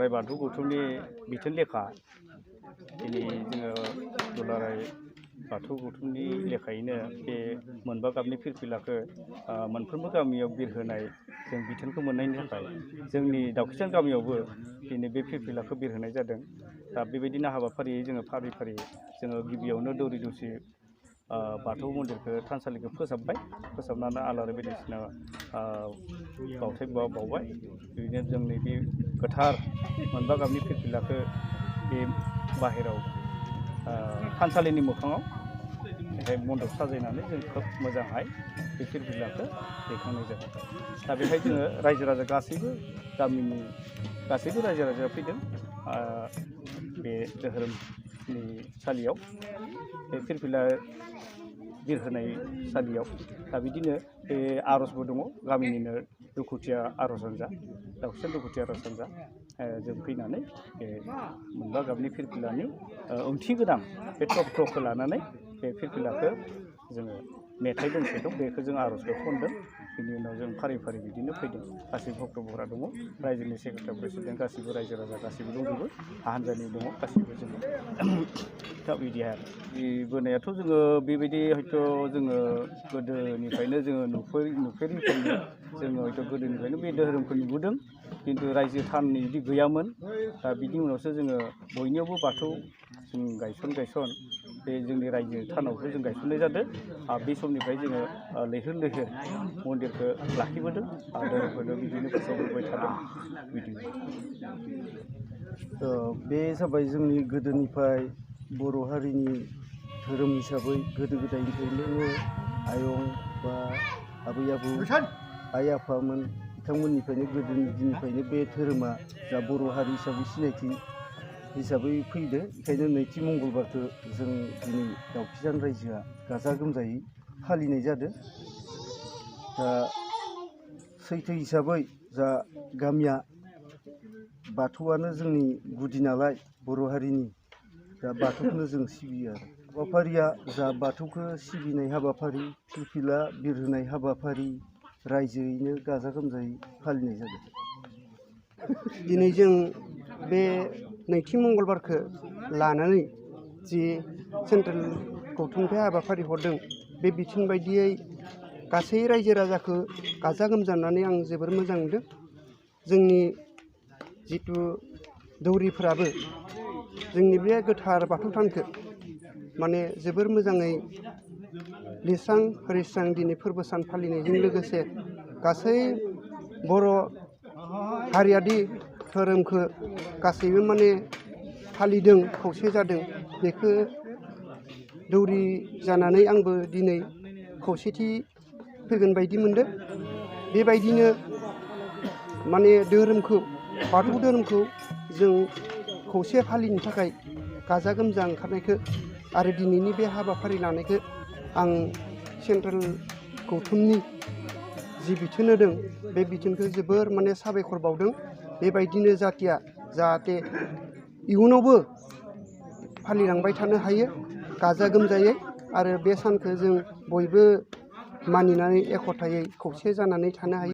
दुलाराय बाथौ गौथुमनि बिथोन लेखा दिनै जोङो दुलाराय बाथौ गौथुमनि लेखायैनो बे मोनबा गाबनि फिरफिलाखौ मोनफ्रोमबो गामियाव बिरहोनाय जों बिथोनखौ मोननायनि थाखाय जोंनि दाउखिजान गामियावबो दिनै बे फिरफिलाखौ बिरहोनाय जादों। दा बेबायदिनो हाबाफारियै जोङो फारि फारि जोङो गिबियावनो दौरि दौसि बाथौ मन्दिरखौ थानसालिखौ फोसाबनानै आलारि बायदिसिना बावथाय बावबाय। बिदिनो जोंनि बे गोथार मोनबा गाबनि फिरफिलाखौ बे बाहेराव थानसालिनि मोखाङाव बेहाय मन्दप साजायनानै जों खोब मोजांहाय बे फिरफिलाखौ दैखांनाय जादों। दा बेहाय जोङो रायजो राजा गासैबो गामिनि गासैबो रायजो राजाया फैदों बे धोरोमनि सालियाव बे फिरफिला बिरहोनाय सालियाव। दा बिदिनो बे आर'जबो दङ गामिनिनो दुखुथिया आर'ज हान्जा दाउखिजान दुखुथिया आर'ज हान्जा जों फैनानै बे मोनबा गाबनि फिरफिलानि ओंथि गोनां बे थर्ख'खौ लानानै बे फिरफिलाखौ जोङो मेथाइ दोंसे दं बेखौ जों आर'जखौ खनदों। बिनि उनाव जों फारि फारि बिदिनो फैदों। गासैबो भक्तफोरा दङ, रायजोनि सेक्रेटारि प्रेसिडेन्ट गासैबो रायजो राजा गासैबो दंजोबो, हान्जानि दङ गासैबो जोङो। दा बिदि आरो बोनायाथ' जोङो बेबायदि हयथ' जोङो गोदोनिफ्रायनो जोङो नुफेरिखायनो जोङो हयथ' गोदोनिफ्रायनो बे धोरोमखौ नुबोदों, खिन्थु रायजो थाननि बिदि गैयामोन। दा बिनि उनावसो जोङो बयनियावबो बाथौ जों गायसन बे जोंनि रायजो थानावसो जों गायसननाय जादों। बे समनिफ्राय जोङो लैहोर लैहोर मन्दिरखौ लाखिबोदों आरो धोरोमखौनो बिदिनो फोसावबोबाय थादों बिदिनो। बे जाबाय जोंनि गोदोनिफ्राय बर' हारिनि धोरोम हिसाबै गोदो गोदायनिफ्रायनो आयं बा आबै आबौ आइ आफामोन बिथांमोननिफ्रायनो गोदोनि दिननिफ्रायनो बे धोरोमा जा बर' हारि हिसाबै सिनायथि हिसाबै फैदो। बेखायनो नैथि मंगलबारखौ जों दिनै दाउखिजान रायजोआ गाजा गोमजायै फालिनाय जादों। दा सैथो हिसाबै जा गामिया बाथौआनो जोंनि गुदि नालाय बर' हारिनि, दा बाथौखौनो जों सिबियो आरो। हाबाफारिया जा बाथौखौ सिबिनाय हाबाफारि, फिरफिला बिरहोनाय हाबाफारि रायजोयैनो गाजा गोमजायै फालिनाय जादों। दिनै जों बे नैथि मंगलबारखौ लानानै जि सेन्ट्रेल गौथुमनिफ्राय हाबाफारि हरदों, बे बिथोन बायदियै गासै रायजो राजाखौ गाजा गोमजानानै आं जोबोर मोजां मोनदों। जोंनि जिथु दौरिफोराबो जोंनि बे गोथार बाथौ थानखौ माने जोबोर मोजाङै लिरस्रां हरिस्रां दिनै फोरबो सान फालिनायजों लोगोसे गासै बर' हारियारि धोरोमखौ गासैबो माने फालिदों, खौसे जादों। बेखौ दौरि जानानै आंबो दिनै खौसेथि फैगोन बायदि मोनदों। बेबायदिनो माने धोरोमखौ, बाथौ धोरोमखौ जों खौसे फालिनो थाखाय गाजा गोमजा ओंखारनायखौ आरो दिनैनि बे हाबाफारि लानायखौ आं सेन्ट्रेल गौथुमनि जि बिथोन होदों, बे बिथोनखौ जोबोर माने साबायखर बावदों। बेबायदिनो जाहाथे इयुनावबो फालिलांबाय थानो हायो गाजा गोमजायै, आरो बे सानखौ जों बयबो मानिनानै एक'थायै खौसे जानानै थानो हायो।